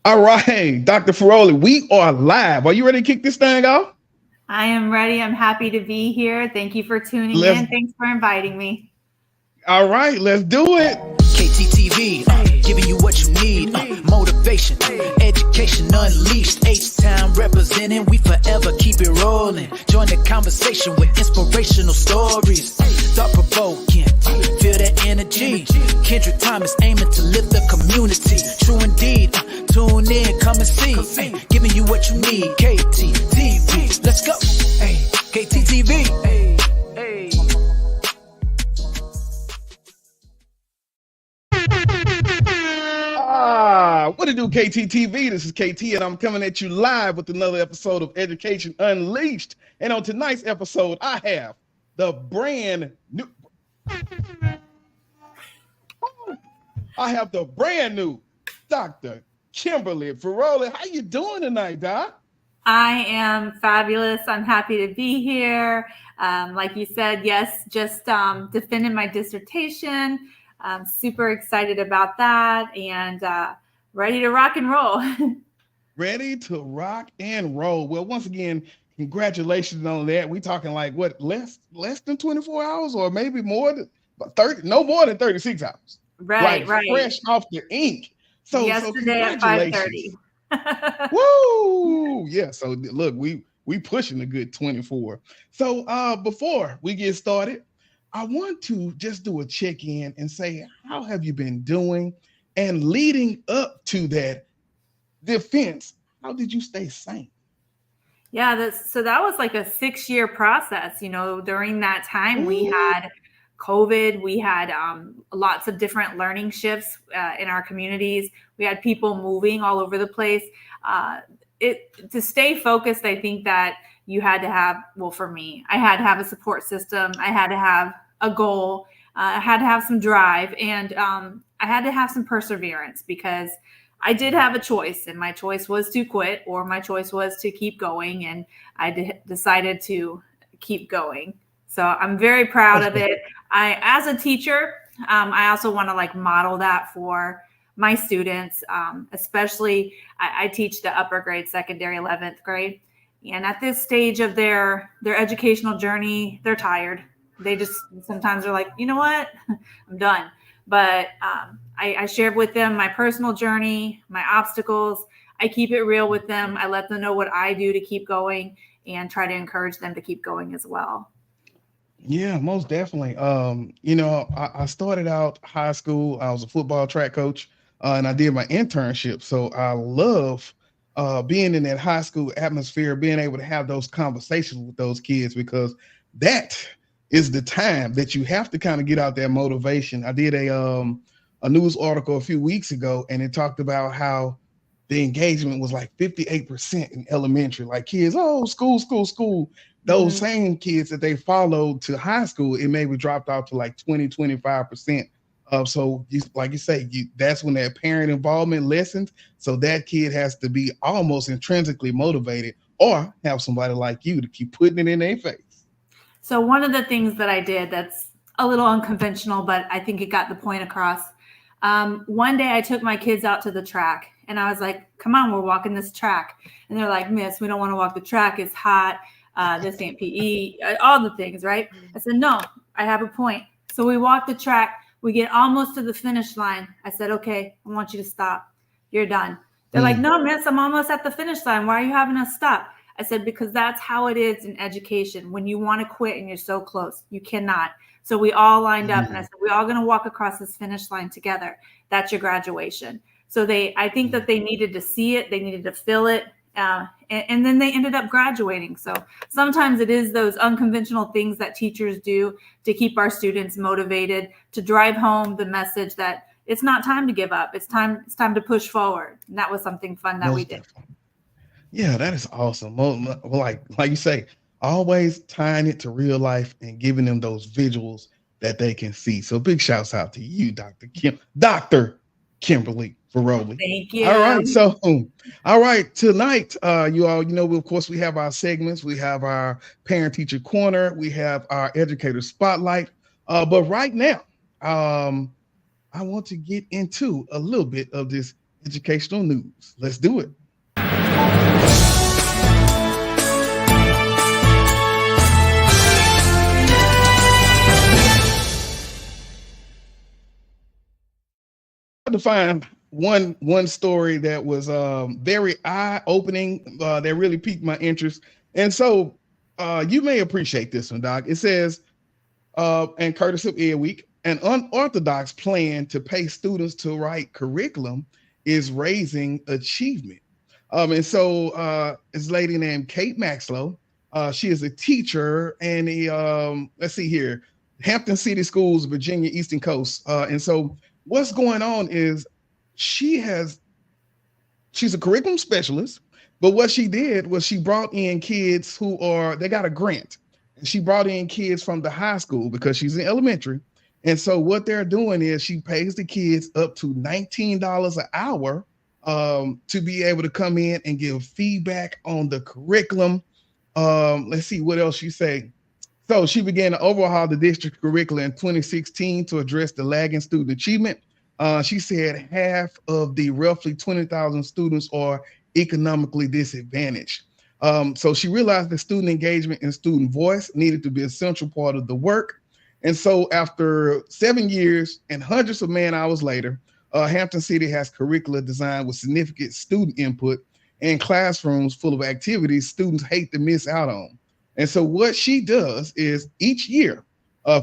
All right, Dr. Feroli, we are live. Are you ready to kick this thing off? I am ready. I'm happy to be here. Thank you for tuning Let's. in. Thanks for inviting me. All right, let's do it. KTTV, giving you what you need. Motivation, education unleashed. H-Town representing, we forever keep it rolling. Join the conversation with inspirational stories. Thought-provoking, feel that energy. Kendrick Thomas aiming to lift the community. True indeed, tune in, come and see. Giving you what you need. KTTV, let's go. Hey, KTTV. Hey. What it do, KTTV? This is KT, and I'm coming at you live with another episode of Education Unleashed. And on tonight's episode, I have the brand new Dr. Kimberly Feroli. How you doing tonight, Doc? I am fabulous. I'm happy to be here. Like you said, yes, just defending my dissertation. I'm super excited about that and ready to rock and roll. Ready to rock and roll. Well, once again, congratulations on that. We talking like what, less than 24 hours or maybe more than 30, no more than 36 hours. Right. Fresh off the ink. So yesterday at 5:30. Woo! Yeah, so look, we pushing a good 24. So before we get started, I want to just do a check-in and say, how have you been doing? And leading up to that defense, how did you stay sane? Yeah, so that was like a 6-year process. You know, during that time, we had COVID, we had lots of different learning shifts in our communities. We had people moving all over the place. To stay focused, I think that you had to have, well, for me, I had to have a support system. I had to have a goal. I had to have some drive, and I had to have some perseverance because I did have a choice, and my choice was to quit or my choice was to keep going. And I decided to keep going. So I'm very proud of it. As a teacher, I also want to like model that for my students, especially I teach the upper grade, secondary, 11th grade. And at this stage of their educational journey, they're tired. They just sometimes are like, you know what, I'm done. But I shared with them my personal journey, my obstacles. I keep it real with them. I let them know what I do to keep going and try to encourage them to keep going as well. Yeah, most definitely. I started out high school. I was a football track coach, and I did my internship. So I love being in that high school atmosphere, being able to have those conversations with those kids, because that is the time that you have to kind of get out that motivation. I did a news article a few weeks ago, and it talked about how the engagement was like 58% in elementary, like kids, school. Those same kids that they followed to high school, it maybe dropped out to like 20-25%. So like you say, that's when that parent involvement lessens. So that kid has to be almost intrinsically motivated or have somebody like you to keep putting it in their face. So one of the things that I did that's a little unconventional, but I think it got the point across. One day I took my kids out to the track and I was like, come on, we're walking this track. And they're like, Miss, we don't want to walk the track. It's hot. This ain't PE, all the things, right? I said, no, I have a point. So we walk the track. We get almost to the finish line. I said, okay, I want you to stop. You're done. They're like, no, miss, I'm almost at the finish line. Why are you having us stop? I said, because that's how it is in education. When you want to quit and you're so close, you cannot. So we all lined up and I said, we're all going to walk across this finish line together. That's your graduation. So I think that they needed to see it. They needed to feel it. And then they ended up graduating. So sometimes it is those unconventional things that teachers do to keep our students motivated, to drive home the message that it's not time to give up. It's time to push forward. And that was something fun that we did. Yeah, that is awesome. Like you say, always tying it to real life and giving them those visuals that they can see. So big shouts out to you, Dr. Kimberly Feroli. Thank you. All right. So, all right. Tonight, you all, of course, we have our segments. We have our parent teacher corner. We have our educator spotlight. But right now, I want to get into a little bit of this educational news. Let's do it. To find one story that was very eye opening, that really piqued my interest, and so you may appreciate this one, Doc. It says, and Curtis of Ed Week, an unorthodox plan to pay students to write curriculum is raising achievement. And so this lady named Kate Maxlow, she is a teacher and let's see here, Hampton City Schools, Virginia Eastern Coast, and so what's going on is she's a curriculum specialist, but what she did was she brought in kids they got a grant, and she brought in kids from the high school because she's in elementary. And so what they're doing is she pays the kids up to $19 an hour to be able to come in and give feedback on the curriculum. Let's see what else she say. So she began to overhaul the district curricula in 2016 to address the lagging student achievement. She said half of the roughly 20,000 students are economically disadvantaged. So she realized that student engagement and student voice needed to be a central part of the work. And so after 7 years and hundreds of man hours later, Hampton City has curricula designed with significant student input and classrooms full of activities students hate to miss out on. And so what she does is each year,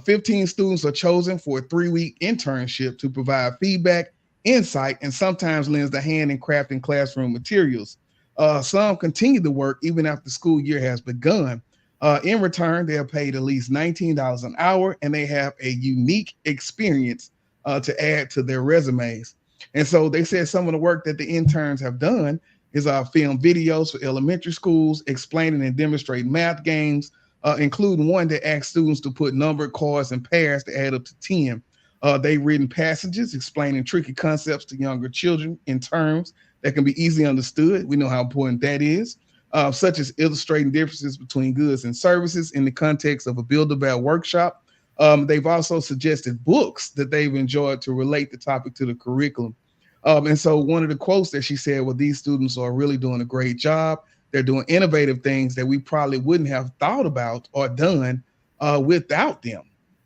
15 students are chosen for a 3-week internship to provide feedback, insight, and sometimes lends a hand in crafting classroom materials. Some continue to work even after the school year has begun. In return, they are paid at least $19 an hour, and they have a unique experience to add to their resumes. And so they said some of the work that the interns have done is film videos for elementary schools, explaining and demonstrating math games, including one that asks students to put numbered cards and pairs to add up to 10. They've written passages explaining tricky concepts to younger children in terms that can be easily understood. We know how important that is, such as illustrating differences between goods and services in the context of a Build-A-Bear workshop. They've also suggested books that they've enjoyed to relate the topic to the curriculum. And so one of the quotes that she said, well, these students are really doing a great job. They're doing innovative things that we probably wouldn't have thought about or done without them.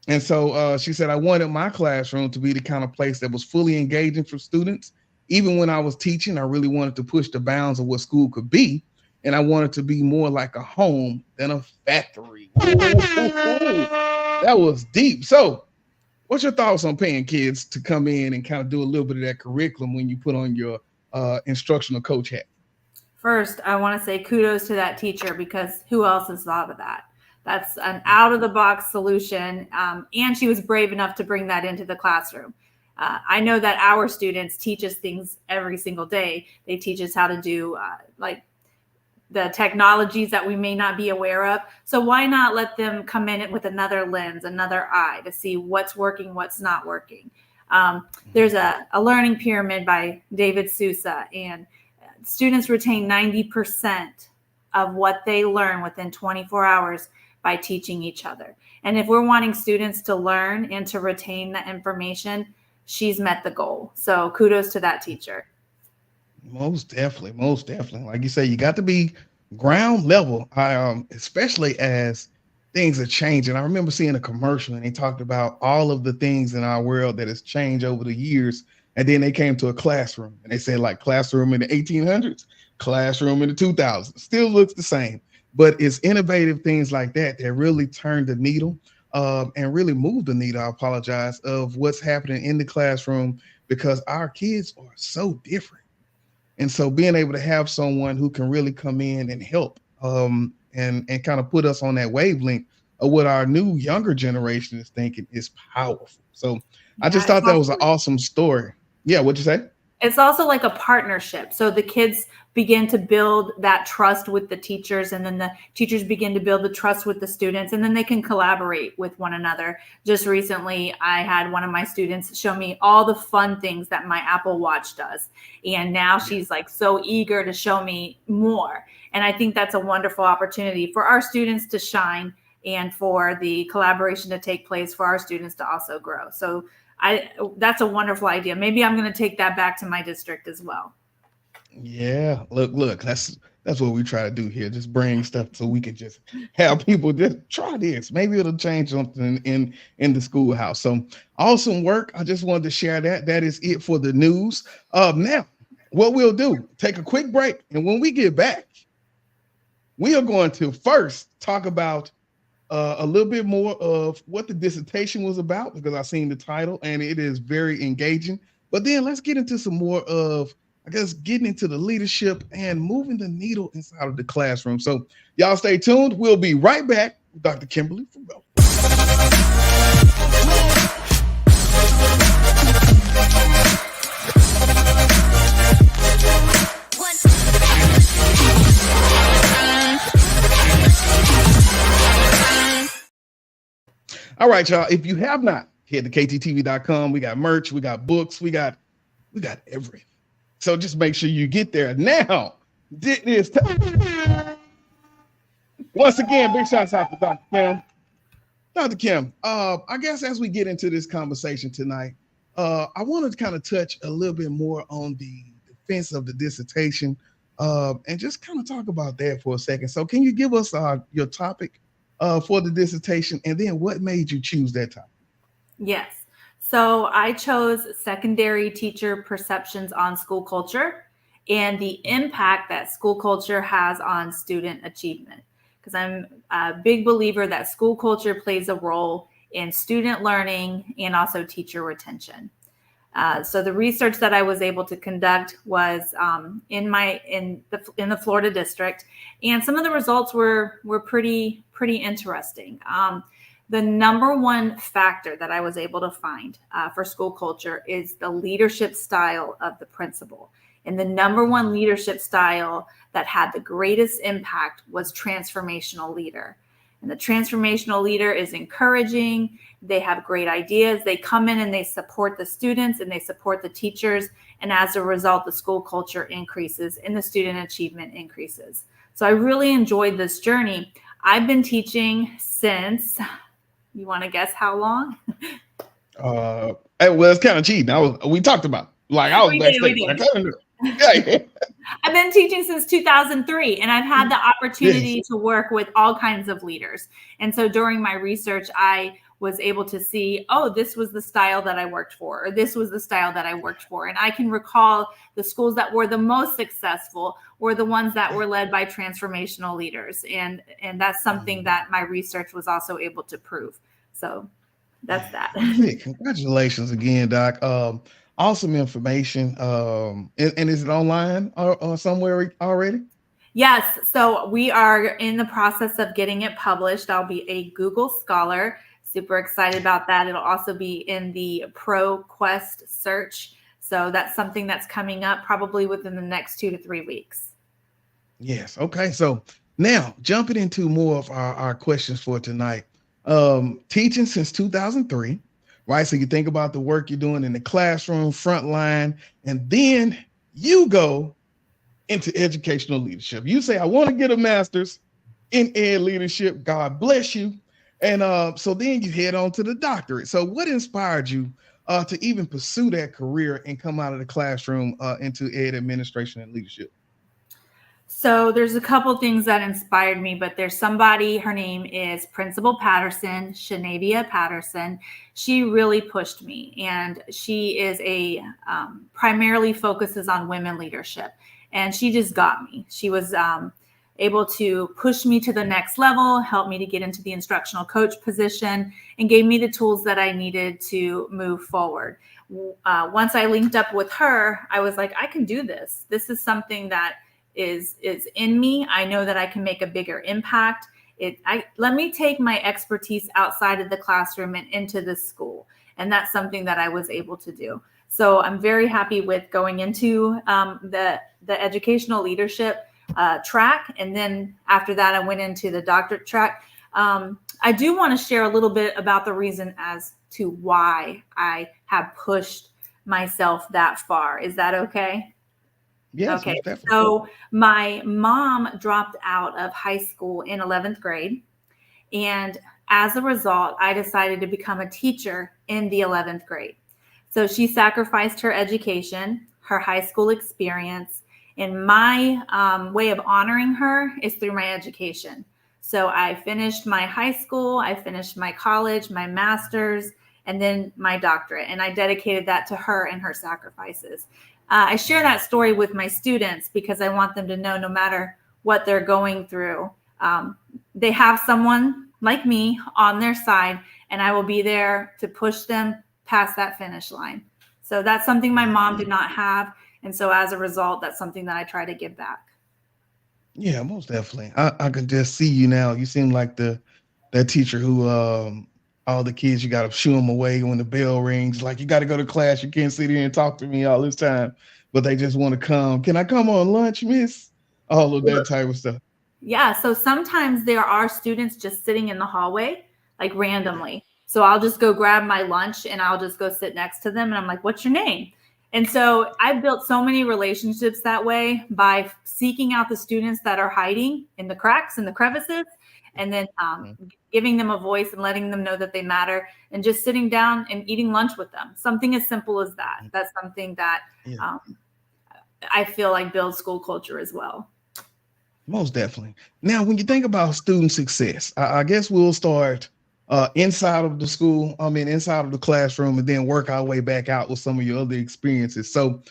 And so she said, I wanted my classroom to be the kind of place that was fully engaging for students. Even when I was teaching, I really wanted to push the bounds of what school could be. And I wanted to be more like a home than a factory. That was deep. So what's your thoughts on paying kids to come in and kind of do a little bit of that curriculum when you put on your instructional coach hat? First, I want to say kudos to that teacher, because who else has thought of that? That's an out-of-the-box solution, and she was brave enough to bring that into the classroom. I know that our students teach us things every single day. They teach us how to do like the technologies that we may not be aware of. So why not let them come in with another lens, another eye to see what's working, what's not working. There's a learning pyramid by David Sousa, and students retain 90% of what they learn within 24 hours by teaching each other. And if we're wanting students to learn and to retain that information, she's met the goal. So kudos to that teacher. Most definitely. Like you say, you got to be ground level, especially as things are changing. I remember seeing a commercial and they talked about all of the things in our world that has changed over the years. And then they came to a classroom and they said, like, classroom in the 1800s, classroom in the 2000s, still looks the same. But it's innovative things like that that really turned the needle and really moved the needle, of what's happening in the classroom, because our kids are so different. And so being able to have someone who can really come in and help and kind of put us on that wavelength of what our new younger generation is thinking is powerful. So I just thought that was an awesome story. Yeah, what'd you say? It's also like a partnership. So the kids begin to build that trust with the teachers, and then the teachers begin to build the trust with the students, and then they can collaborate with one another. Just recently, I had one of my students show me all the fun things that my Apple Watch does. And now she's like so eager to show me more. And I think that's a wonderful opportunity for our students to shine and for the collaboration to take place for our students to also grow. So That's a wonderful idea. Maybe I'm going to take that back to my district as well. Yeah, look, that's what we try to do here. Just bring stuff so we can just have people just try this. Maybe it'll change something in the schoolhouse. So awesome work. I just wanted to share that. That is it for the news. Now, what we'll do, take a quick break, and when we get back, we are going to first talk about a little bit more of what the dissertation was about, because I've seen the title and it is very engaging. But then let's get into some more of, I guess, getting into the leadership and moving the needle inside of the classroom. So y'all stay tuned. We'll be right back with Dr. Kimberly Feroli. All right, y'all. If you have not, head to kttv.com. We got merch, we got books, we got everything. So just make sure you get there. Now, this time. Once again, big shouts out to Dr. Kim. Dr. Kim, I guess as we get into this conversation tonight, I want to kind of touch a little bit more on the defense of the dissertation, and just kind of talk about that for a second. So can you give us your topic for the dissertation, and then what made you choose that topic? Yes. So I chose secondary teacher perceptions on school culture and the impact that school culture has on student achievement. Because I'm a big believer that school culture plays a role in student learning and also teacher retention. So the research that I was able to conduct was in the Florida district, and some of the results were pretty interesting. The number one factor that I was able to find for school culture is the leadership style of the principal. And the number one leadership style that had the greatest impact was transformational leader. And the transformational leader is encouraging. They have great ideas. They come in and they support the students and they support the teachers. And as a result, the school culture increases and the student achievement increases. So I really enjoyed this journey. I've been teaching since, you want to guess how long? Well, it's kind of cheating. We talked about, like, I was backstage. Yeah. I've been teaching since 2003, and I've had the opportunity to work with all kinds of leaders. And so during my research, I was able to see, oh, this was the style that I worked for, or this was the style that I worked for. And I can recall the schools that were the most successful were the ones that were led by transformational leaders. And that's something that my research was also able to prove. So that's that. Hey, congratulations again, Doc. Awesome information. And is it online or somewhere already? Yes. So we are in the process of getting it published. I'll be a Google Scholar. Super excited about that. It'll also be in the ProQuest search. So that's something that's coming up probably within the next 2 to 3 weeks. Yes. Okay. So now jumping into more of our questions for tonight. Teaching since 2003. Right. So you think about the work you're doing in the classroom, front line, and then you go into educational leadership. You say, I want to get a master's in ed leadership. God bless you. And so then you head on to the doctorate. So what inspired you to even pursue that career and come out of the classroom into ed administration and leadership? So there's a couple things that inspired me, but there's somebody, her name is Principal Patterson, Shanavia Patterson. She really pushed me, and she is primarily focuses on women leadership, and she just got me. She was able to push me to the next level, help me to get into the instructional coach position, and gave me the tools that I needed to move forward. Once I linked up with her, I was like, I can do this. This is something that is in me. I know that I can make a bigger impact. Let me take my expertise outside of the classroom and into the school. And that's something that I was able to do. So I'm very happy with going into the educational leadership track. And then after that, I went into the doctorate track. I do want to share a little bit about the reason as to why I have pushed myself that far. Is that okay? Yes, okay. So my mom dropped out of high school in 11th grade. And as a result, I decided to become a teacher in the 11th grade. So she sacrificed her education, her high school experience, and my way of honoring her is through my education. So I finished my high school, I finished my college, my master's, and then my doctorate. And I dedicated that to her and her sacrifices. I share that story with my students because I want them to know no matter what they're going through, they have someone like me on their side, and I will be there to push them past that finish line. So that's something my mom did not have. And so as a result, that's something that I try to give back. Yeah, most definitely. I can just see you now. You seem like that teacher who all the kids, you got to shoo them away when the bell rings. Like, you got to go to class. You can't sit here and talk to me all this time, but they just want to come. Can I come on lunch, miss? All of that type of stuff. Yeah. So sometimes there are students just sitting in the hallway, like randomly. So I'll just go grab my lunch and I'll just go sit next to them. And I'm like, what's your name? And so I've built so many relationships that way by seeking out the students that are hiding in the cracks and the crevices, and then giving them a voice and letting them know that they matter, and just sitting down and eating lunch with them. Something as simple as that. That's something that I feel like builds school culture as well. Most definitely. Now, when you think about student success, I guess we'll start inside of the school, inside of the classroom, and then work our way back out with some of your other experiences. So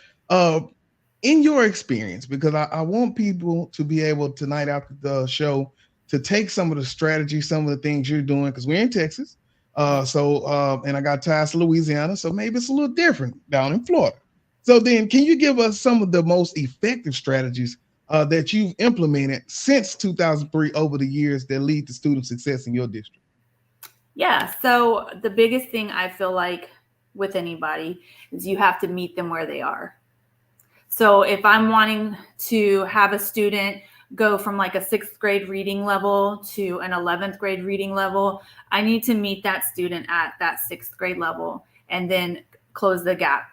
in your experience, because I want people to be able tonight after the show to take some of the strategies, some of the things you're doing, because we're in Texas. And I got ties to Louisiana, so maybe it's a little different down in Florida. So then can you give us some of the most effective strategies that you've implemented since 2003 over the years that lead to student success in your district? Yeah. So the biggest thing I feel like with anybody is you have to meet them where they are. So if I'm wanting to have a student go from like a 6th grade reading level to an 11th grade reading level, I need to meet that student at that 6th grade level and then close the gap.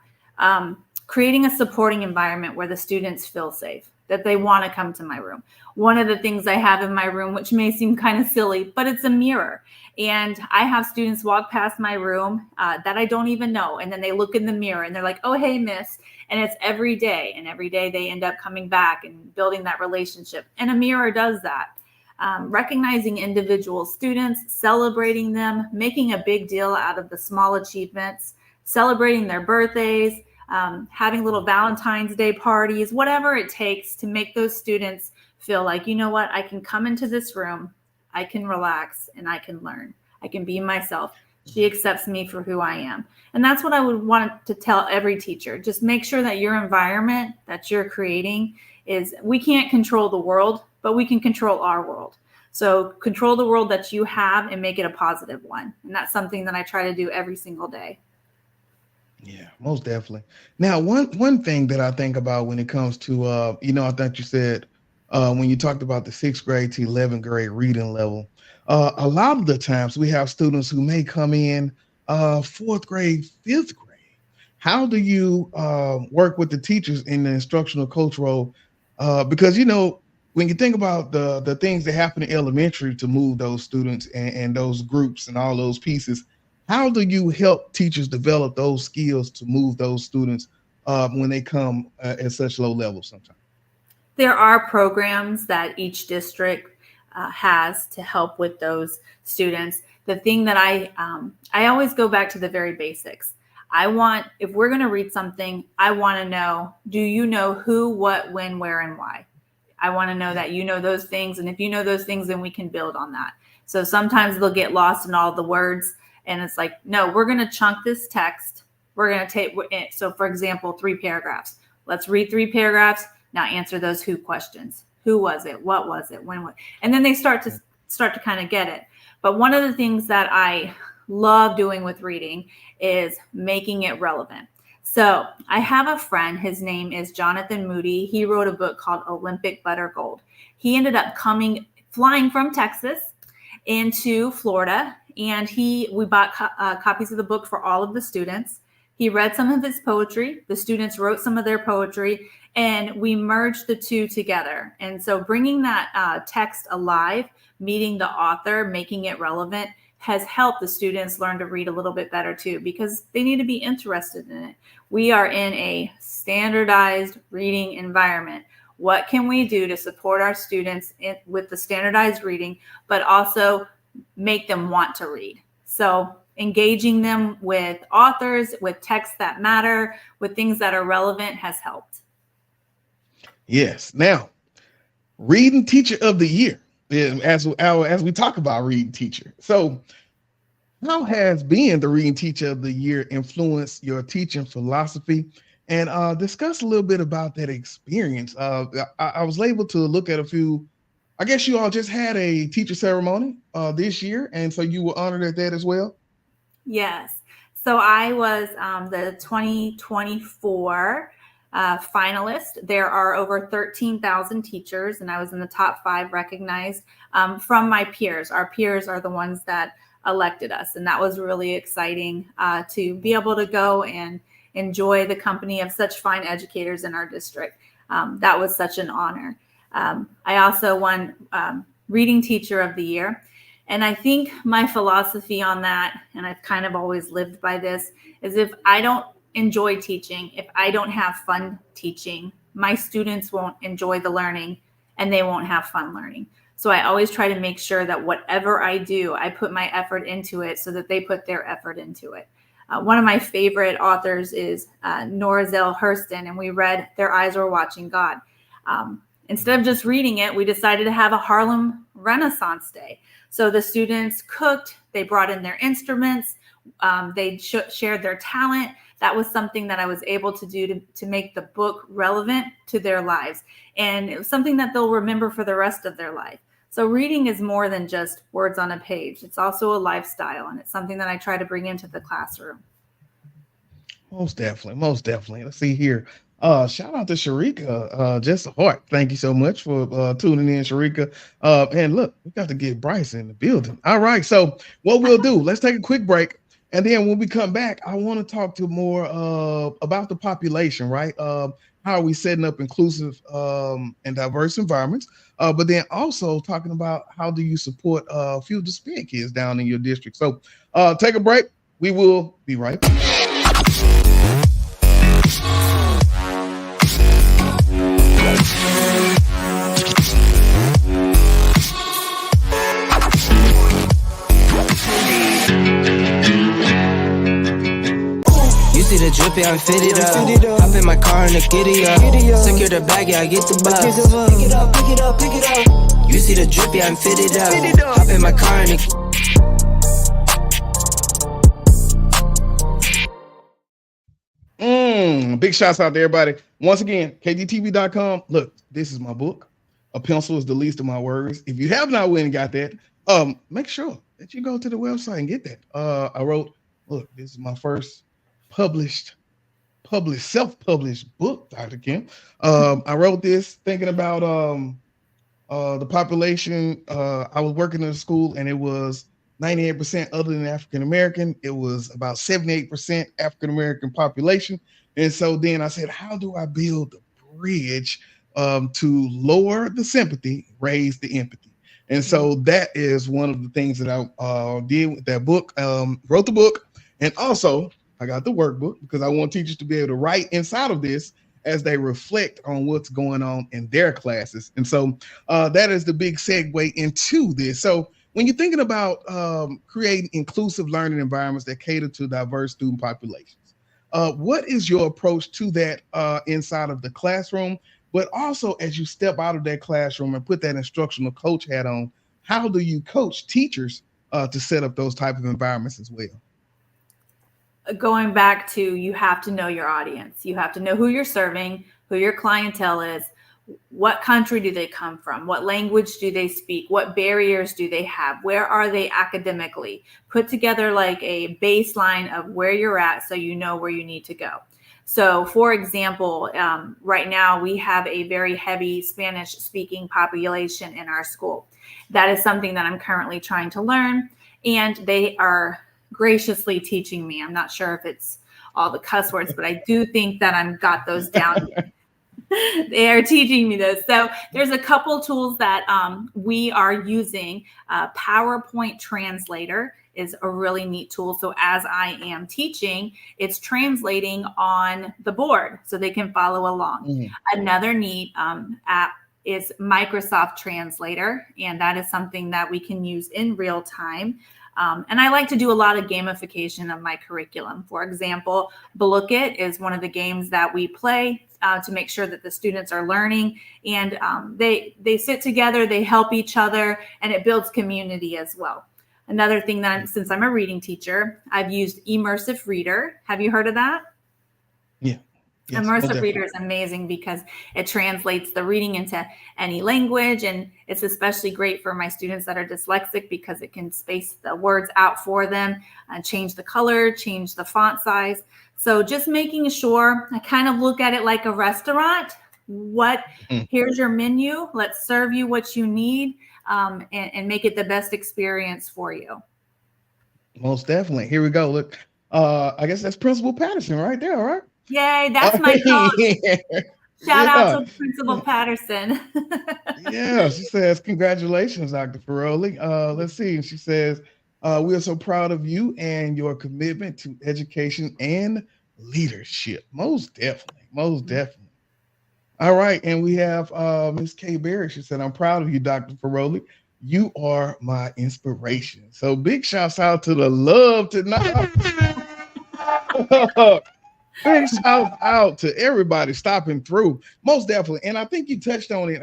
Creating a supporting environment where the students feel safe, that they want to come to my room. One of the things I have in my room, which may seem kind of silly, but it's a mirror. And I have students walk past my room that I don't even know. And then they look in the mirror and they're like, oh, hey, miss. And it's every day. And every day they end up coming back and building that relationship. And a mirror does that. Recognizing individual students, celebrating them, making a big deal out of the small achievements, celebrating their birthdays, having little Valentine's Day parties, whatever it takes to make those students feel like, you know what, I can come into this room, I can relax, and I can learn. I can be myself. She accepts me for who I am. And that's what I would want to tell every teacher. Just make sure that your environment that you're creating is, we can't control the world, but we can control our world. So control the world that you have and make it a positive one. And that's something that I try to do every single day. Yeah, most definitely. Now, one thing that I think about when it comes to, I think you said when you talked about the 6th grade to 11th grade reading level, a lot of the times we have students who may come in 4th grade, 5th grade. How do you work with the teachers in the instructional coach role? Because, when you think about the things that happen in elementary to move those students and those groups and all those pieces, how do you help teachers develop those skills to move those students when they come at such low levels sometimes? There are programs that each district has to help with those students. The thing that I always go back to the very basics. If we're going to read something, I want to know, do you know who, what, when, where, and why? I want to know that you know those things. And if you know those things, then we can build on that. So sometimes they'll get lost in all the words. And it's like, no, we're going to chunk this text. We're going to take, so for example, 3 paragraphs. Let's read 3 paragraphs. Now answer those who questions. Who was it? What was it? When? And then they start to kind of get it. But one of the things that I love doing with reading is making it relevant. So I have a friend, his name is Jonathan Moody. He wrote a book called Olympic Butter Gold. He ended up flying from Texas into Florida, and we bought copies of the book for all of the students. He read some of his poetry. The students wrote some of their poetry, and we merged the two together. And so bringing that text alive, meeting the author, making it relevant, has helped the students learn to read a little bit better too, because they need to be interested in it. We are in a standardized reading environment. What can we do to support our students with the standardized reading, but also make them want to read? So engaging them with authors, with texts that matter, with things that are relevant has helped. Yes. Now, Reading Teacher of the Year, as we talk about Reading Teacher. So how has being the Reading Teacher of the Year influenced your teaching philosophy? And discuss a little bit about that experience. I was able to look at a few. I guess you all just had a teacher ceremony this year, and so you were honored at that as well. Yes. So I was the 2024 finalist. There are over 13,000 teachers, and I was in the top 5 recognized from my peers. Our peers are the ones that elected us, and that was really exciting to be able to go and enjoy the company of such fine educators in our district. That was such an honor. I also won Reading Teacher of the Year. And I think my philosophy on that, and I've kind of always lived by this, is if I don't enjoy teaching, if I don't have fun teaching, my students won't enjoy the learning and they won't have fun learning. So I always try to make sure that whatever I do, I put my effort into it so that they put their effort into it. One of my favorite authors is Nora Zell Hurston, and we read Their Eyes Were Watching God. Instead of just reading it, we decided to have a Harlem Renaissance Day. So the students cooked, they brought in their instruments, they shared their talent. That was something that I was able to do to make the book relevant to their lives. And it was something that they'll remember for the rest of their life. So reading is more than just words on a page. It's also a lifestyle, and it's something that I try to bring into the classroom. Most definitely. Most definitely. Let's see here. Shout out to Sharika. Just a heart. Thank you so much for tuning in, Sharika. And look, we got to get Bryce in the building. All right. So what we'll do, let's take a quick break. And then when we come back, I want to talk to more about the population, right? How are we setting up inclusive and diverse environments? But then also talking about how do you support future SPED kids down in your district. So take a break. We will be right back. See the drip, yeah, I'm fitted up. Hop in my car and the giddy up. Secure the bag, yeah, I get the bus. Pick it up, pick it up, pick it up. You see the drip, yeah, I'm fitted up. Hop in my car and the big shouts out to everybody. Once again, kdtv.com. Look, this is my book. A pencil is the least of my worries. If you have not went and got that, make sure that you go to the website and get that. I wrote, look, this is my first self-published book, Dr. Kim. I wrote this thinking about the population. I was working in a school and it was 98% other than African American. It was about 78% African American population. And so then I said, how do I build the bridge to lower the sympathy, raise the empathy? And so that is one of the things that I did with that book. Wrote the book, and also I got the workbook because I want teachers to be able to write inside of this as they reflect on what's going on in their classes. And so that is the big segue into this. So when you're thinking about creating inclusive learning environments that cater to diverse student populations, what is your approach to that inside of the classroom? But also as you step out of that classroom and put that instructional coach hat on, how do you coach teachers to set up those type of environments as well? Going back to, you have to know your audience. You have to know who you're serving, who your clientele is, what country do they come from, what language do they speak, what barriers do they have, where are they academically. Put together like a baseline of where you're at so you know where you need to go. So for example, right now we have a very heavy Spanish speaking population in our school. That is something that I'm currently trying to learn, and they are graciously teaching me. I'm not sure if it's all the cuss words, but I do think that I've got those down. They are teaching me those. So there's a couple tools that we are using. PowerPoint Translator is a really neat tool. So as I am teaching, it's translating on the board so they can follow along. Another neat app is Microsoft Translator, and that is something that we can use in real time. And I like to do a lot of gamification of my curriculum. For example, Book It is one of the games that we play to make sure that the students are learning, and they sit together, they help each other, and it builds community as well. Another thing that, since I'm a reading teacher, I've used Immersive Reader. Have you heard of that? Yeah. Yes, Immersive Reader is amazing because it translates the reading into any language, and it's especially great for my students that are dyslexic because it can space the words out for them and change the color, change the font size. So just making sure, I kind of look at it like a restaurant. Here's your menu. Let's serve you what you need, and make it the best experience for you. Most definitely. Here we go. Look, I guess that's Principal Patterson right there, right? Yay, that's my coach. Shout out to Principal Patterson. Yeah, she says, congratulations, Dr. Feroli. Let's see. She says, we are so proud of you and your commitment to education and leadership. Most definitely. Most definitely. All right. And we have Ms. Kay Berry. She said, I'm proud of you, Dr. Feroli. You are my inspiration. So big shouts out to the love tonight. Big shout out to everybody stopping through. Most definitely. And I think you touched on it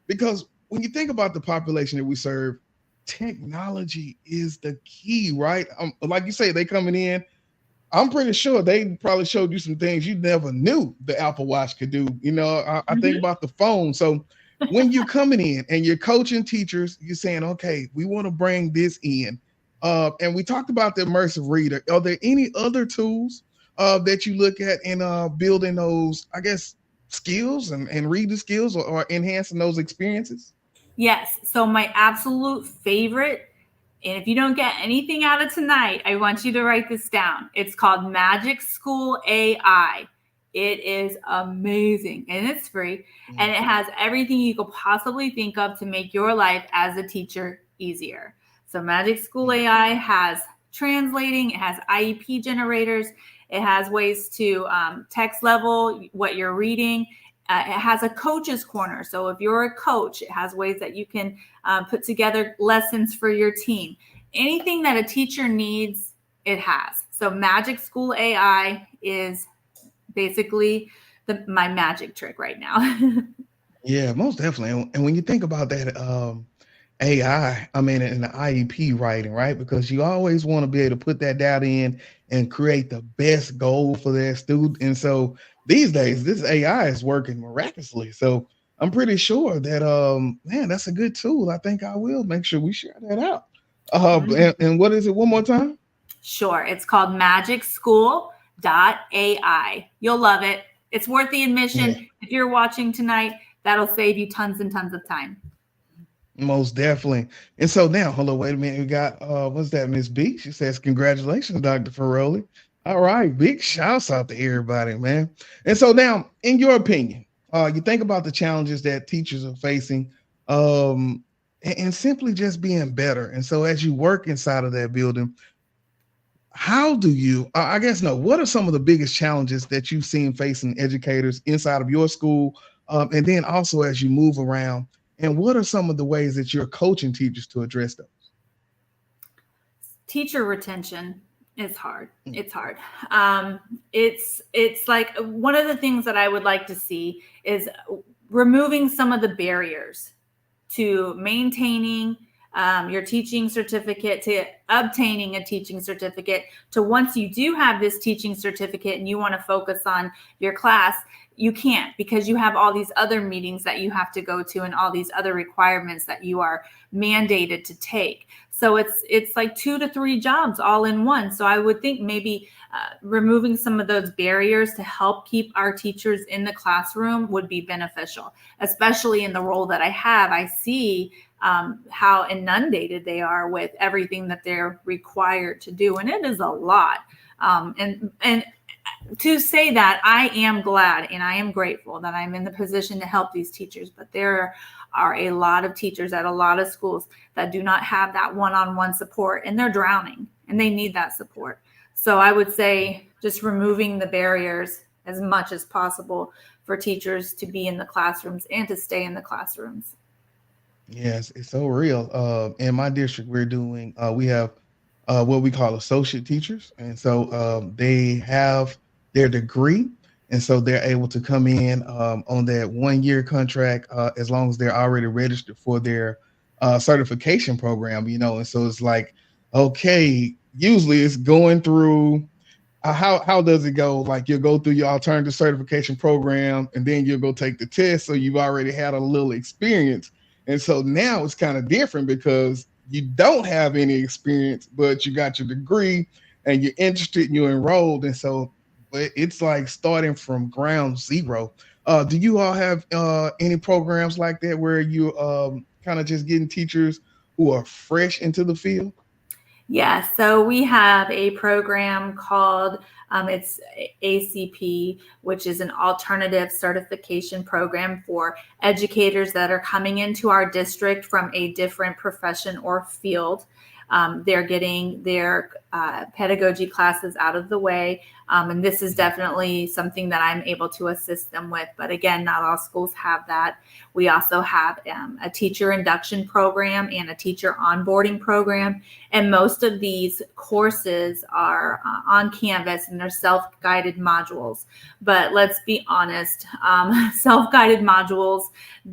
because when you think about the population that we serve, technology is the key, right? Like you say, they coming in. I'm pretty sure they probably showed you some things you never knew the Apple Watch could do. You know, I think about the phone. So when you're coming in and you're coaching teachers, you're saying, okay, we want to bring this in. And we talked about the immersive reader. Are there any other tools that you look at in building those, I guess, skills and reading skills or enhancing those experiences? Yes. So my absolute favorite, and if you don't get anything out of tonight, I want you to write this down. It's called Magic School AI. It is amazing and it's free, and it has everything you could possibly think of to make your life as a teacher easier. So Magic School AI has translating, it has IEP generators, it has ways to text level what you're reading. It has a coach's corner. So if you're a coach, it has ways that you can put together lessons for your team. Anything that a teacher needs, it has. So Magic School AI is basically my magic trick right now. Yeah, most definitely. And when you think about that AI, I mean, in the IEP writing, right? Because you always want to be able to put that data in and create the best goal for their student. And so these days, this AI is working miraculously. So I'm pretty sure that, man, that's a good tool. I think I will make sure we share that out. And what is it one more time? Sure. It's called magicschool.ai. You'll love it. It's worth the admission. Yeah. If you're watching tonight, that'll save you tons and tons of time. Most definitely. And so now, hold on, wait a minute. We got, what's that, Miss B? She says, congratulations, Dr. Feroli. All right. Big shouts out to everybody, man. And so now, in your opinion, you think about the challenges that teachers are facing and simply just being better. And so as you work inside of that building, how do you, what are some of the biggest challenges that you've seen facing educators inside of your school? And then also as you move around, and what are some of the ways that you're coaching teachers to address those? Teacher retention is hard. It's hard. It's like one of the things that I would like to see is removing some of the barriers to maintaining your teaching certificate, to obtaining a teaching certificate, to once you do have this teaching certificate and you want to focus on your class, you can't, because you have all these other meetings that you have to go to and all these other requirements that you are mandated to take. So it's like 2 to 3 jobs all in one. So I would think maybe removing some of those barriers to help keep our teachers in the classroom would be beneficial, especially in the role that I have. I see how inundated they are with everything that they're required to do. And it is a lot. And to say that, I am glad and I am grateful that I'm in the position to help these teachers, but there are a lot of teachers at a lot of schools that do not have that one-on-one support, and they're drowning and they need that support. So I would say just removing the barriers as much as possible for teachers to be in the classrooms and to stay in the classrooms. Yes, it's so real. In my district, we have what we call associate teachers, and so they have their degree, and so they're able to come in on that 1 year contract as long as they're already registered for their certification program. And so it's like, okay, usually it's going through. How does it go? Like you'll go through your alternative certification program, and then you'll go take the test. So you've already had a little experience, and so now it's kind of different because you don't have any experience, but you got your degree, and you're interested, and you're enrolled, and so but it's like starting from ground zero. Do you all have any programs like that where you kind of just getting teachers who are fresh into the field? Yeah, so we have a program called it's ACP, which is an alternative certification program for educators that are coming into our district from a different profession or field. They're getting their pedagogy classes out of the way. And this is definitely something that I'm able to assist them with. But again, not all schools have that. We also have a teacher induction program and a teacher onboarding program. And most of these courses are on Canvas, and they're self-guided modules. But let's be honest, self-guided modules,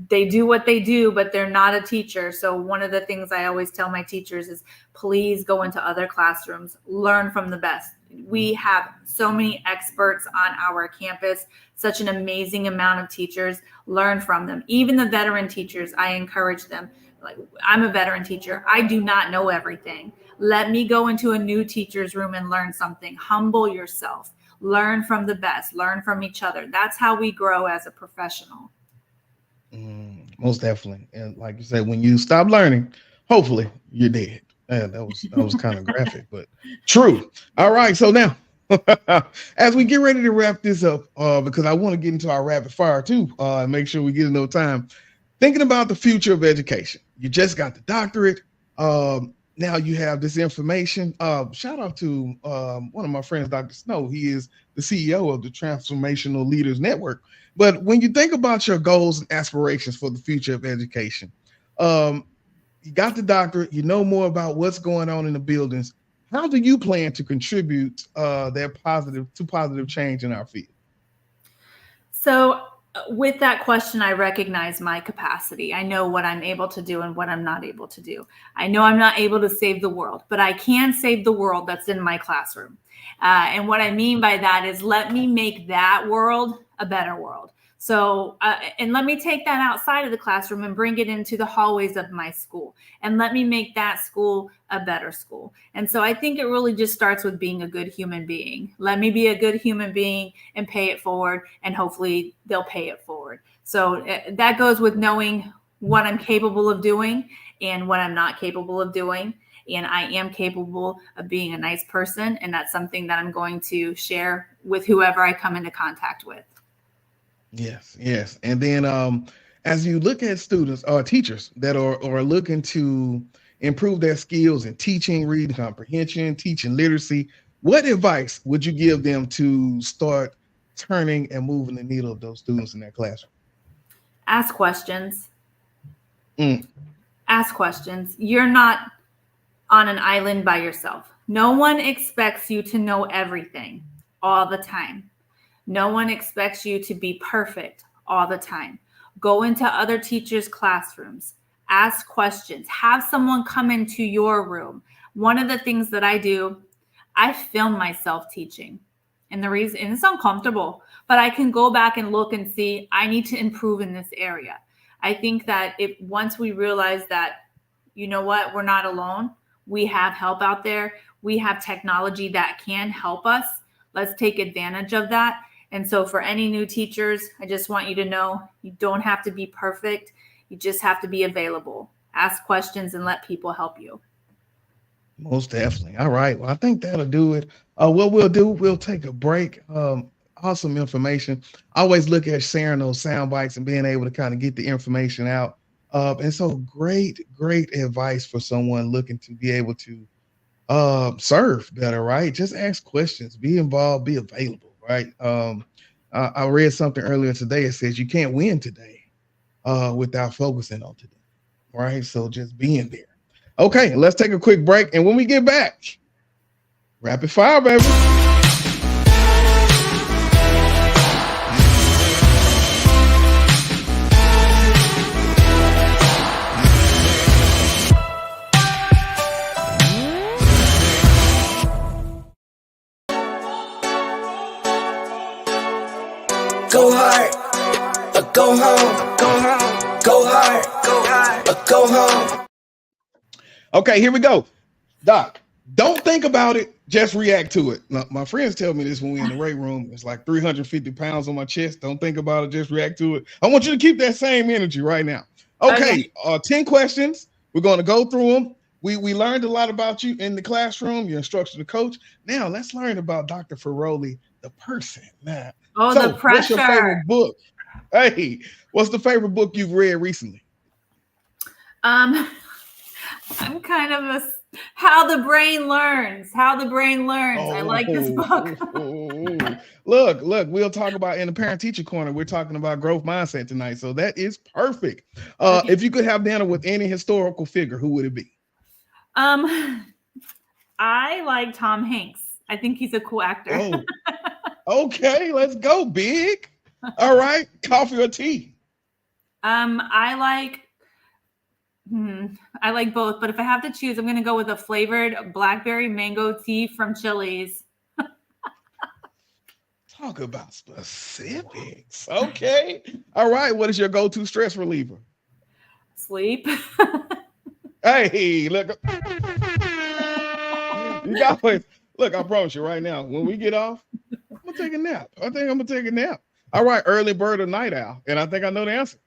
they do what they do, but they're not a teacher. So one of the things I always tell my teachers is please go into other classrooms, learn from the best. We have so many experts on our campus, such an amazing amount of teachers. Learn from them. Even the veteran teachers, I encourage them. Like, I'm a veteran teacher. I do not know everything. Let me go into a new teacher's room and learn something. Humble yourself. Learn from the best. Learn from each other. That's how we grow as a professional. Most definitely. And like you said, when you stop learning, hopefully you're dead. Yeah, that was kind of graphic, but true. All right, so now as we get ready to wrap this up, because I want to get into our rapid fire too, and make sure we get enough time. Thinking about the future of education, you just got the doctorate. Now you have this information. Shout out to one of my friends, Dr. Snow. He is the CEO of the Transformational Leaders Network. But when you think about your goals and aspirations for the future of education, you got the doctorate, you know more about what's going on in the buildings. How do you plan to contribute positive change in our field? So with that question, I recognize my capacity. I know what I'm able to do and what I'm not able to do. I know I'm not able to save the world, but I can save the world that's in my classroom. And what I mean by that is let me make that world a better world. So, and let me take that outside of the classroom and bring it into the hallways of my school, and let me make that school a better school. And so I think it really just starts with being a good human being. Let me be a good human being and pay it forward, and hopefully they'll pay it forward. So that goes with knowing what I'm capable of doing and what I'm not capable of doing. And I am capable of being a nice person, and that's something that I'm going to share with whoever I come into contact with. Yes. And then as you look at students or teachers that are looking to improve their skills in teaching, reading comprehension, teaching literacy, what advice would you give them to start turning and moving the needle of those students in their classroom? Ask questions. Ask questions. You're not on an island by yourself. No one expects you to know everything all the time. No one expects you to be perfect all the time. Go into other teachers' classrooms. Ask questions. Have someone come into your room. One of the things that I do, I film myself teaching. And the reason, and it's uncomfortable, but I can go back and look and see, I need to improve in this area. I think that once we realize that, you know what, we're not alone. We have help out there. We have technology that can help us. Let's take advantage of that. And so for any new teachers, I just want you to know you don't have to be perfect. You just have to be available. Ask questions and let people help you. Most definitely. All right. Well, I think that'll do it. What we'll do, we'll take a break. Awesome information. I always look at sharing those sound bites and being able to kind of get the information out. And so great advice for someone looking to be able to serve better, right? Just ask questions, be involved, be available, right? I read something earlier today. It says you can't win today without focusing on today, right? So just being there. Okay, let's take a quick break. And when we get back, rapid fire, baby. Go hard, or go home, go home, go hard, or go home. Okay, here we go. Doc, don't think about it, just react to it. Now, my friends tell me this when we're in the weight room. It's like 350 pounds on my chest. Don't think about it, just react to it. I want you to keep that same energy right now. Okay, 10 questions. We're going to go through them. We learned a lot about you in the classroom, your instructor, the coach. Now let's learn about Dr. Feroli, the person. Now, the pressure. What's your favorite book? Hey, what's the favorite book you've read recently? I'm kind of How the Brain Learns. I like this book. Look, we'll talk about in the parent teacher corner. We're talking about growth mindset tonight. So that is perfect. Okay. If you could have dinner with any historical figure, who would it be? I like Tom Hanks. I think he's a cool actor. Okay, let's go, big. All right, coffee or tea? I like both, but if I have to choose, I'm going to go with a flavored blackberry mango tea from Chili's. Talk about specifics. Okay. All right. What is your go-to stress reliever? Sleep. Hey, look. You always look. I promise you right now, when we get off, I'm gonna take a nap. I think I'm gonna take a nap. All right, early bird or night owl? And I think I know the answer.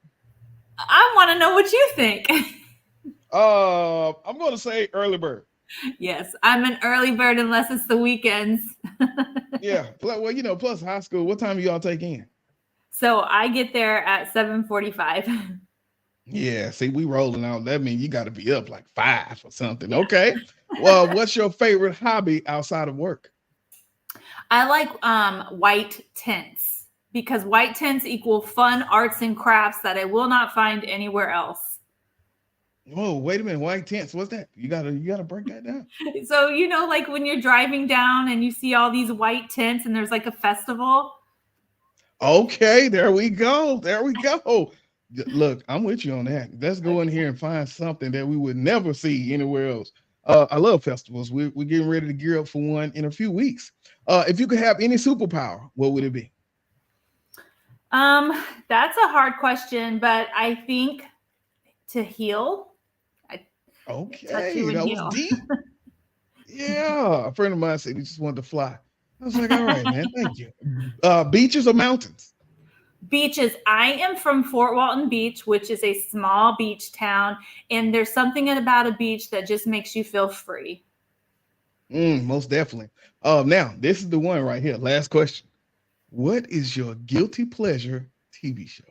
I want to know what you think. I'm going to say early bird. Yes, I'm an early bird unless it's the weekends. Yeah. Well, plus high school. What time do y'all take in? So I get there at 7:45. Yeah. See, we rolling out. That means you got to be up like 5 or something. Okay. Well, what's your favorite hobby outside of work? I like white tints because white tints equal fun arts and crafts that I will not find anywhere else. Whoa, wait a minute. White tents. What's that? You gotta break that down. So, like when you're driving down and you see all these white tents and there's like a festival. Okay, there we go. Look, I'm with you on that. Let's go in here and find something that we would never see anywhere else. I love festivals. We're getting ready to gear up for one in a few weeks. If you could have any superpower, what would it be? That's a hard question, but I think to heal. Okay, that was deep. Yeah, a friend of mine said he just wanted to fly. I was like, all right, man, thank you. Beaches or mountains? Beaches. I am from Fort Walton Beach, which is a small beach town, and there's something about a beach that just makes you feel free. Most definitely. Now, this is the one right here. Last question. What is your guilty pleasure TV show?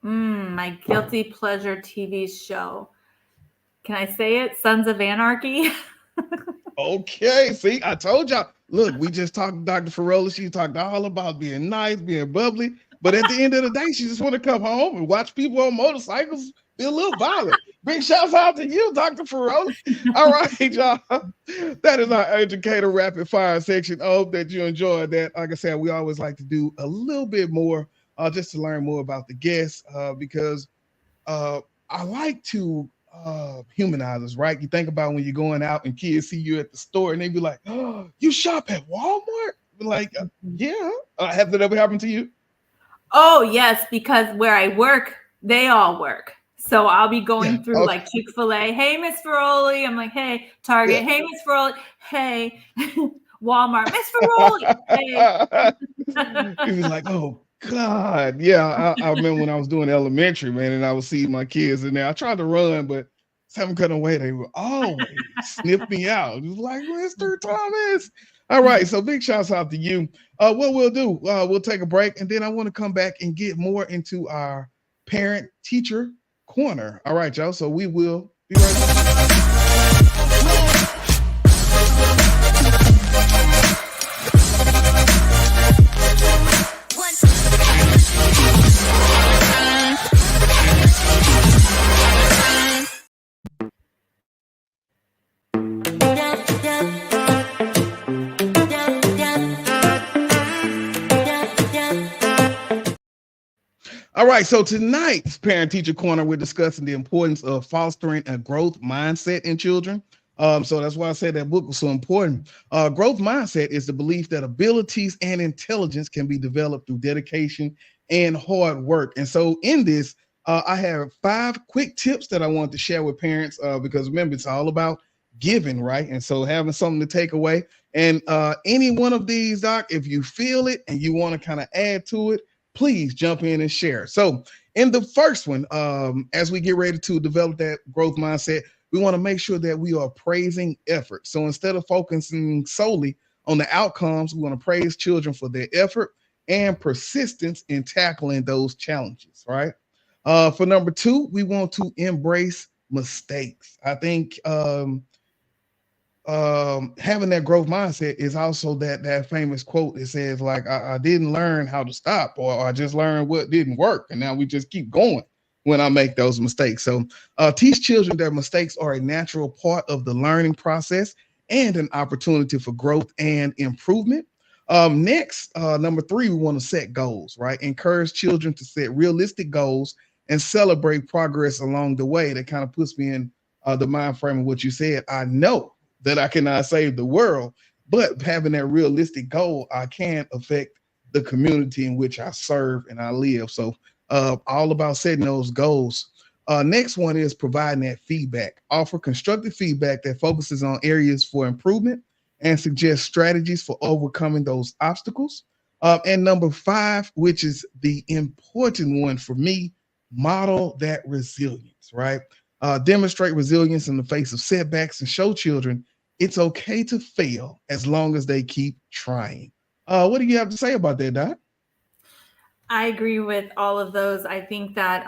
My guilty pleasure TV show. Can I say it? Sons of Anarchy. Okay. See, I told y'all. Look, we just talked to Dr. Feroli. She talked all about being nice, being bubbly. But at the end of the day, she just want to come home and watch people on motorcycles be a little violent. Big shouts out to you, Dr. Feroli. All right, y'all. That is our educator rapid fire section. I hope that you enjoyed that. Like I said, we always like to do a little bit more just to learn more about the guests because I like to humanize us, right? You think about when you're going out and kids see you at the store and they be like, oh, you shop at Walmart? Like, yeah. Has that ever happened to you? Oh, yes, because where I work, they all work. So I'll be going through like Chick-fil-A. Hey, Miss Feroli. I'm like, hey, Target. Yeah. Hey, Miss Feroli. Hey, Walmart. Miss Feroli. Hey. He was like, oh, God. Yeah, I remember when I was doing elementary, man, and I would see my kids in there. I tried to run, but some kind of way they will always sniff me out. It was like, Mr. Thomas. All right, so big shouts out to you. What we'll do, we'll take a break, and then I want to come back and get more into our parent teacher corner. All right, y'all. So we will be right back. All right, so tonight's Parent Teacher Corner, we're discussing the importance of fostering a growth mindset in children. So that's why I said that book was so important. Growth mindset is the belief that abilities and intelligence can be developed through dedication and hard work. And so in this, I have 5 quick tips that I want to share with parents because remember, it's all about giving, right? And so having something to take away. And any one of these, Doc, if you feel it and you want to kind of add to it, please jump in and share. So in the first one, as we get ready to develop that growth mindset, we want to make sure that we are praising effort. So instead of focusing solely on the outcomes, we want to praise children for their effort and persistence in tackling those challenges, right? For number 2, we want to embrace mistakes. I think having that growth mindset is also that famous quote that says like I didn't learn how to stop, or I just learned what didn't work, and now we just keep going when I make those mistakes. So teach children that mistakes are a natural part of the learning process and an opportunity for growth and improvement. Next, number 3, we want to set goals, right? Encourage children to set realistic goals and celebrate progress along the way. That kind of puts me in the mind frame of what you said. I know that I cannot save the world, but having that realistic goal, I can affect the community in which I serve and I live. So all about setting those goals. Next one is providing that feedback. Offer constructive feedback that focuses on areas for improvement and suggest strategies for overcoming those obstacles. And number 5, which is the important one for me, model that resilience, right? Demonstrate resilience in the face of setbacks and show children it's okay to fail as long as they keep trying. What do you have to say about that, Doc? I agree with all of those. I think that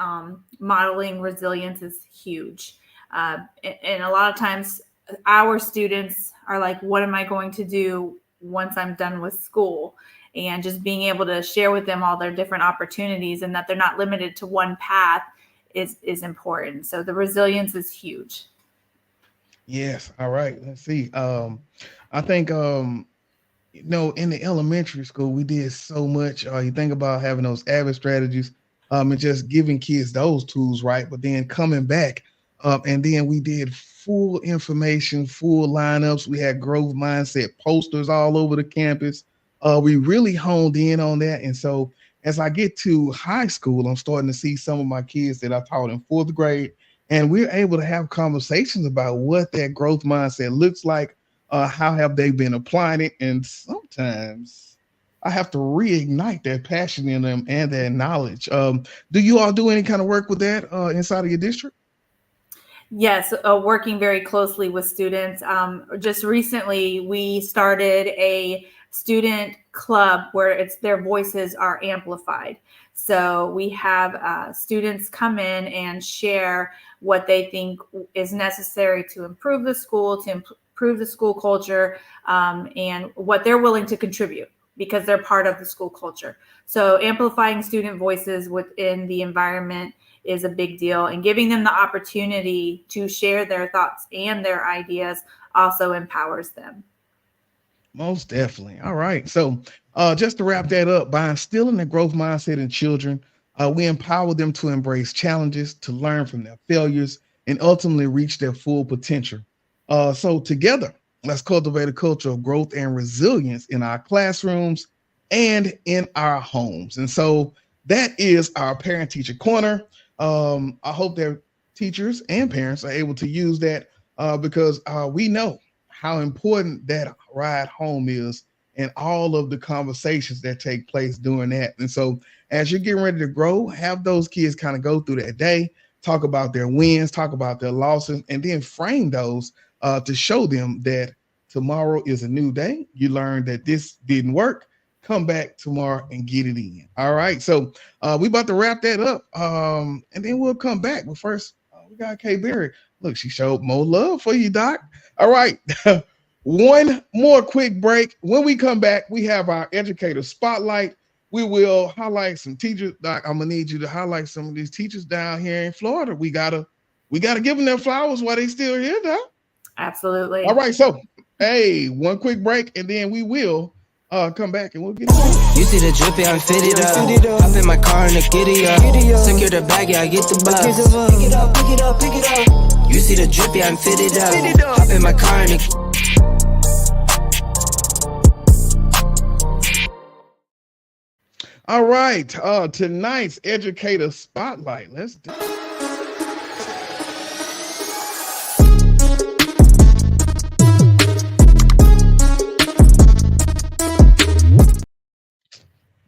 modeling resilience is huge. And a lot of times our students are like, what am I going to do once I'm done with school? And just being able to share with them all their different opportunities and that they're not limited to one path is important. So the resilience is huge. Yes. All right. Let's see. I think in the elementary school, we did so much. You think about having those avid strategies, and just giving kids those tools, right? But then coming back, and then we did full information, full lineups. We had growth mindset posters all over the campus. We really honed in on that. And so as I get to high school, I'm starting to see some of my kids that I taught in 4th grade, and we're able to have conversations about what that growth mindset looks like. How have they been applying it? And sometimes I have to reignite that passion in them and that knowledge. Do you all do any kind of work with that inside of your district? Yes, working very closely with students. Just recently, we started a student club where their voices are amplified. So we have students come in and share what they think is necessary to improve the school, to improve the school culture, and what they're willing to contribute because they're part of the school culture. So amplifying student voices within the environment is a big deal, and giving them the opportunity to share their thoughts and their ideas also empowers them. Most definitely. All right. So just to wrap that up, by instilling the growth mindset in children, we empower them to embrace challenges, to learn from their failures, and ultimately reach their full potential. So together, let's cultivate a culture of growth and resilience in our classrooms and in our homes. And so that is our Parent Teacher Corner. I hope that teachers and parents are able to use that because we know how important that ride home is and all of the conversations that take place during that. And so as you're getting ready to grow, have those kids kind of go through that day, talk about their wins, talk about their losses, and then frame those to show them that tomorrow is a new day. You learn that this didn't work. Come back tomorrow and get it in. All right. So we about to wrap that up. And then we'll come back. But first, we got Kay Berry. Look, she showed more love for you, Doc. All right. One more quick break. When we come back, we have our educator spotlight. We will highlight some teachers. Doc, I'm gonna need you to highlight some of these teachers down here in Florida. We gotta give them their flowers while they still here, Doc. Absolutely. All right, so hey, one quick break, and then we will come back and we'll get it. You see the drippy, I'm fitted up. Hop in my car and the giddy up. Secure the bag, yeah, I get the bus. Pick it up, pick it up, pick it up. You see the drippy, I'm fitted up. Hop in my car and the All right, tonight's educator spotlight. Let's do it.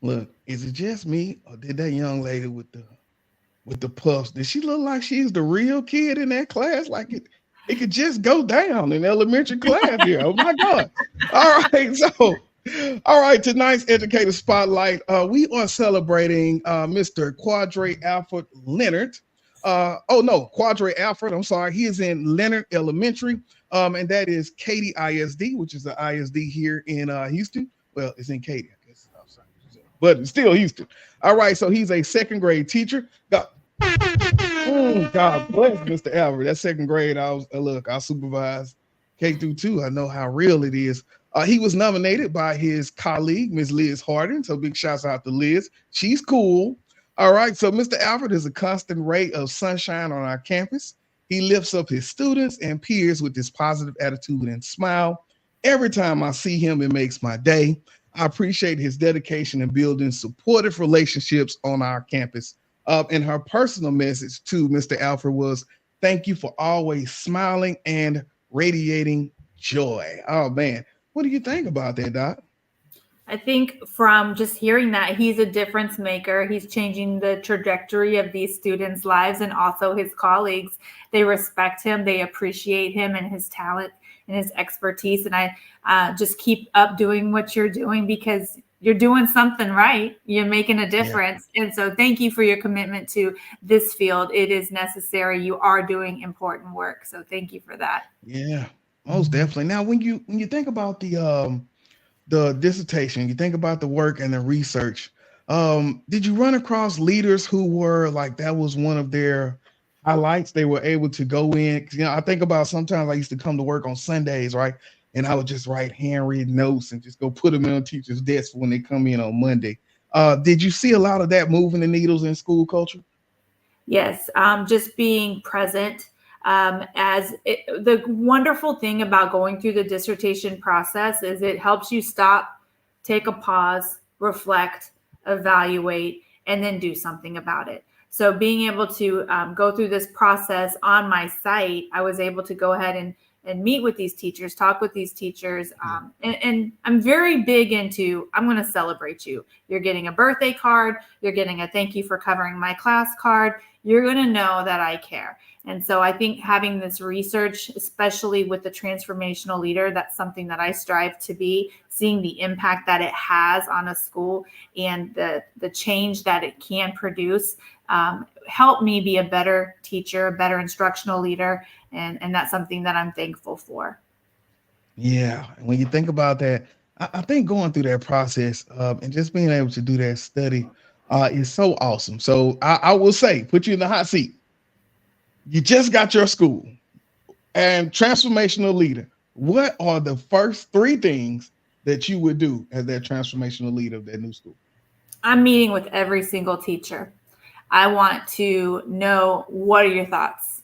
Look, is it just me, or did that young lady with the puffs, did she look like she's the real kid in that class? Like it could just go down in elementary class here. Oh my God. All right, so all right, tonight's educator spotlight. We are celebrating Mr. Quadre Alfred Leonard. Quadre Alfred, I'm sorry. He is in Leonard Elementary, and that is Katy ISD, which is the ISD here in Houston. Well, it's in Katy, I guess, but it's still Houston. All right, so he's a second grade teacher. God bless Mr. Alfred. That second grade, I supervised K through 2. I know how real it is. He was nominated by his colleague, Ms. Liz Harden. So big shouts out to Liz. She's cool. All right. So Mr. Alfred is a constant ray of sunshine on our campus. He lifts up his students and peers with his positive attitude and smile. Every time I see him, it makes my day. I appreciate his dedication in building supportive relationships on our campus. And her personal message to Mr. Alfred was, thank you for always smiling and radiating joy. Oh, man. What do you think about that, Doc? I think from just hearing that, he's a difference maker. He's changing the trajectory of these students' lives and also his colleagues. They respect him. They appreciate him and his talent and his expertise. And I just keep up doing what you're doing because you're doing something right. You're making a difference. Yeah. And so thank you for your commitment to this field. It is necessary. You are doing important work. So thank you for that. Yeah. Most definitely. Now, when you think about the dissertation, you think about the work and the research. Did you run across leaders who were like that was one of their highlights? They were able to go in. I think about sometimes I used to come to work on Sundays, right? And I would just write handwritten notes and just go put them on teachers' desks when they come in on Monday. Did you see a lot of that moving the needles in school culture? Yes, just being present. The wonderful thing about going through the dissertation process is it helps you stop, take a pause, reflect, evaluate, and then do something about it. So being able to go through this process on my site, I was able to go ahead and meet with these teachers, talk with these teachers. And I'm very big into, I'm going to celebrate you. You're getting a birthday card. You're getting a thank you for covering my class card. You're going to know that I care. And so I think having this research, especially with the transformational leader, that's something that I strive to be, seeing the impact that it has on a school and the change that it can produce, help me be a better teacher, a better instructional leader. And that's something that I'm thankful for. Yeah. When you think about that, I think going through that process and just being able to do that study is so awesome. So I will say, put you in the hot seat. You just got your school and transformational leader. What are the first 3 things that you would do as that transformational leader of that new school? I'm meeting with every single teacher. I want to know, what are your thoughts?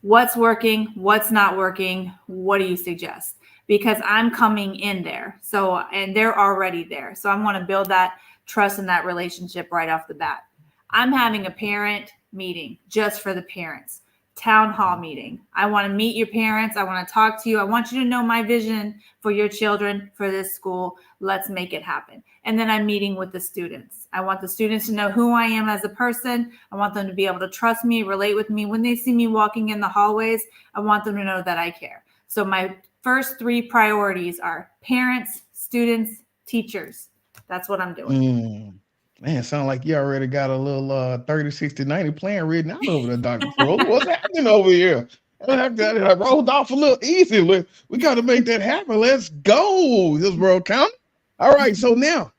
What's working? What's not working? What do you suggest? Because I'm coming in there. And they're already there. So I want to build that trust and that relationship right off the bat. I'm having a parent meeting just for the parents. town hall meeting. I want to meet your parents. I want to talk to you. I want you to know my vision for your children, for this school. Let's make it happen. And then I'm meeting with the students. I want the students to know who I am as a person. I want them to be able to trust me, relate with me. When they see me walking in the hallways, I want them to know that I care. So my first 3 priorities are parents, students, teachers. That's what I'm doing. Man, sound like you already got a little 30, 60, 90 plan written out over there, Dr. Feroli. What's happening over here? I rolled off a little easy. We got to make that happen. Let's go, Hillsborough County. All right, so now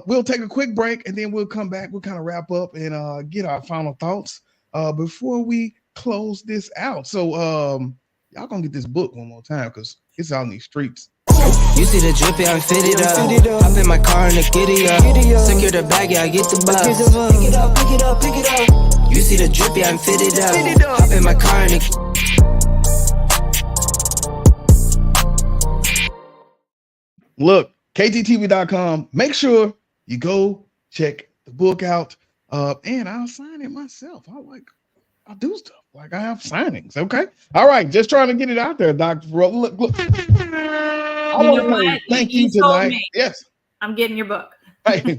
we'll take a quick break, and then we'll come back. We'll kind of wrap up and get our final thoughts before we close this out. So y'all gonna get this book one more time because it's out in these streets. You see the drip, yeah, I'm fitted up. Hop in my car and the giddy up. Secure the bag, yeah, I get the bus. Pick it up, pick it up, pick it up. You see the drip, yeah, I'm fitted up. Hop in my car and Look, KTTV.com. Make sure you go check the book out. And I'll sign it myself. I'll do stuff. Like I have signings. Okay. All right. Just trying to get it out there, Dr. Feroli. Look. Thank you tonight. Yes. I'm getting your book. Hey,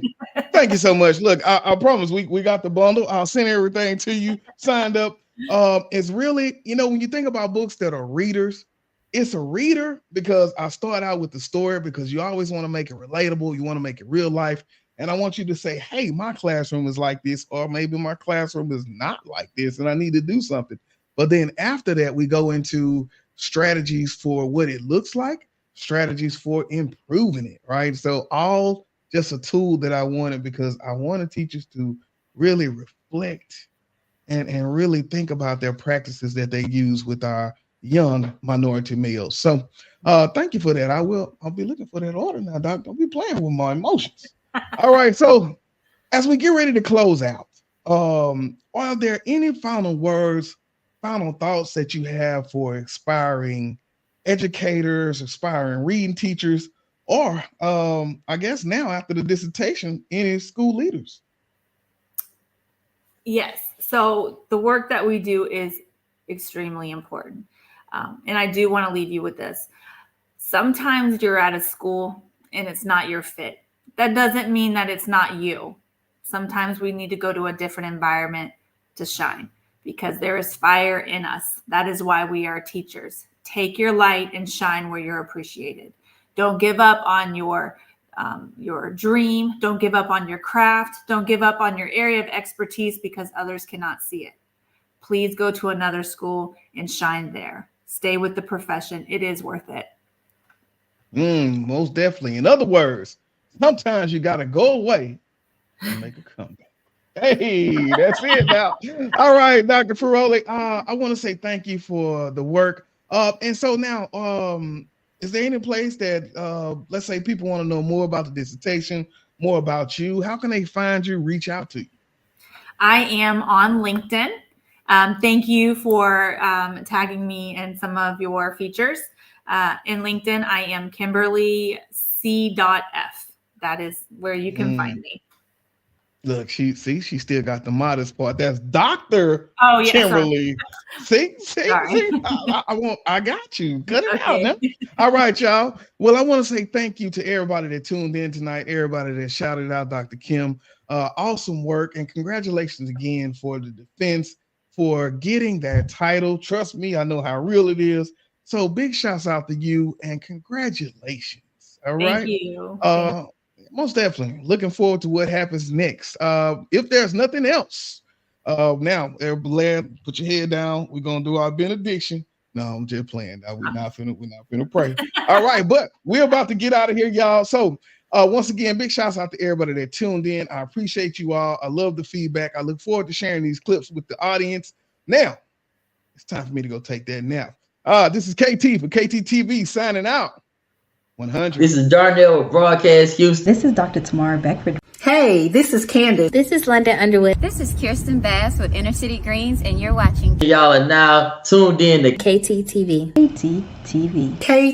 thank you so much. Look, I promise we got the bundle. I'll send everything to you signed up. It's really, when you think about books that are readers, it's a reader because I start out with the story because you always want to make it relatable. You want to make it real life. And I want you to say, hey, my classroom is like this, or maybe my classroom is not like this, and I need to do something. But then after that, we go into strategies for what it looks like, strategies for improving it, right? So all just a tool that I wanted because I wanted teachers to really reflect and really think about their practices that they use with our young minority males. So thank you for that. I'll be looking for that order now, Doc. Don't be playing with my emotions. All right. So as we get ready to close out, are there any final words, final thoughts that you have for aspiring educators, aspiring reading teachers, or I guess now after the dissertation, any school leaders? Yes. So the work that we do is extremely important. And I do want to leave you with this. Sometimes you're at a school and it's not your fit. That doesn't mean that it's not you. Sometimes we need to go to a different environment to shine because there is fire in us. That is why we are teachers. Take your light and shine where you're appreciated. Don't give up on your dream. Don't give up on your craft. Don't give up on your area of expertise because others cannot see it. Please go to another school and shine there. Stay with the profession. It is worth it. Most definitely. In other words, sometimes you got to go away and make a comeback. Hey, that's it now. All right, Dr. Feroli, I want to say thank you for the work. And so now, is there any place that, let's say people want to know more about the dissertation, more about you? How can they find you, reach out to you? I am on LinkedIn. Thank you for tagging me in some of your features. In LinkedIn, I am Kimberly C.F. That is where you can find me. Look, she still got the modest part. That's Dr. Yes, Kimberly. See, I got you. Cut it out now. All right, y'all. Well, I want to say thank you to everybody that tuned in tonight, everybody that shouted out Dr. Kim. Awesome work, and congratulations again for the defense, for getting that title. Trust me, I know how real it is. So big shouts out to you and congratulations. All right. Thank you. Most definitely. Looking forward to what happens next. If there's nothing else, now, everybody, put your head down. We're gonna do our benediction. No, I'm just playing. We're not finna pray. All right, but we're about to get out of here, y'all. So once again, big shouts out to everybody that tuned in. I appreciate you all. I love the feedback. I look forward to sharing these clips with the audience. Now, it's time for me to go take that nap. This is KT for KTTV signing out. 100. This is Darnell with Broadcast Houston. This is Dr. Tamara Beckford. Hey, this is Candace. This is London Underwood. This is Kirsten Bass with Inner City Greens, and you're watching. Y'all are now tuned in to KTTV. KTTV.